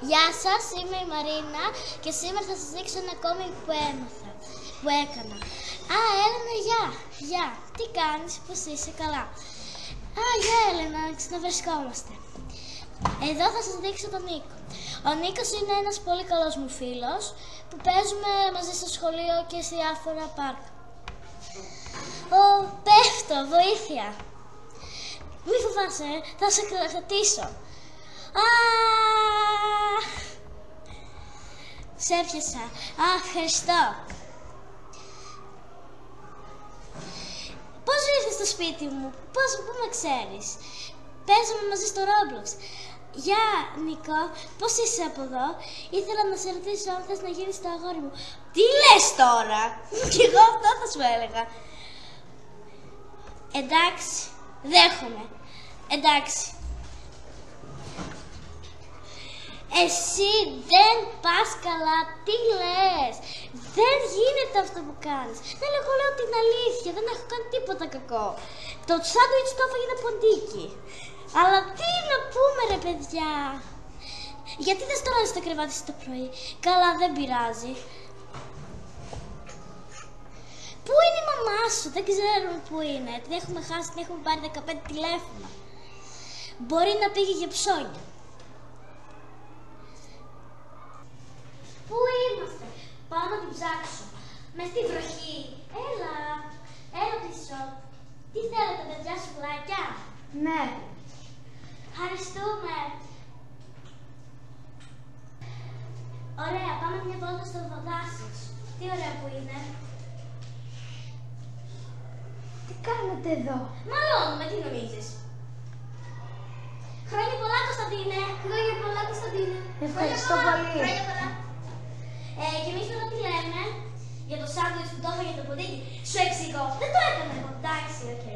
Γεια σας, είμαι η Μαρίνα και σήμερα θα σας δείξω ένα κόμικ που έκανα. Α, Έλενα, γεια, τι κάνεις, πώς είσαι, καλά. Α, γεια Έλενα, ξαναβρισκόμαστε. Εδώ θα σας δείξω τον Νίκο. Ο Νίκος είναι ένας πολύ καλός μου φίλος που παίζουμε μαζί στο σχολείο και σε διάφορα πάρκα. Πέφτω, βοήθεια. Μη φοβάσαι, θα σε κρατήσω. Σε έπιασα. Ευχαριστώ. Πώς ήρθες στο σπίτι μου, πού με ξέρεις? Παίζουμε μαζί στο Roblox. Γεια Νίκο, πώς είσαι από εδώ? Ήθελα να σε ρωτήσω αν θες να γίνεις το αγόρι μου. Τι λες τώρα? Κι εγώ αυτό θα σου έλεγα. Εντάξει, δέχομαι. Εντάξει. Εσύ δεν πας καλά, τι λες? Δεν γίνεται αυτό που κάνεις. Δεν εγώ λέω την αλήθεια, δεν έχω κάνει τίποτα κακό. Το σάντουιτς το έφαγε ένα ποντίκι. Αλλά τι να πούμε ρε παιδιά. Γιατί δεν στρώνεις το κρεβάτι σου το πρωί? Καλά, δεν πειράζει. Πού είναι η μαμά σου? Δεν ξέρουμε πού είναι. Την έχουμε χάσει, την έχουμε πάρει 15 τηλέφωνα. Μπορεί να πήγε για ψώνια. Πού είμαστε? Πάω να την ψάξω. Μες στη βροχή. Έλα πίσω. Τι θέλετε παιδιά, σουβλάκια? Ναι. Ευχαριστούμε. Ωραία, πάμε μια βόλτα στο Δάσος. Τι ωραία που είναι. Τι κάνετε εδώ? Μαλώνουμε, τι νομίζεις? Χρόνια πολλά Κωνσταντίνε. Χρόνια πολλά Κωνσταντίνε. Ευχαριστώ πολύ. Χρόνια πολλά. Και εμείς τώρα τι λέμε για το σάντουιτς που το έφαγε το ποντίκι? Σου εξηγώ. Δεν το έκανα εγώ. Εντάξει, οκ.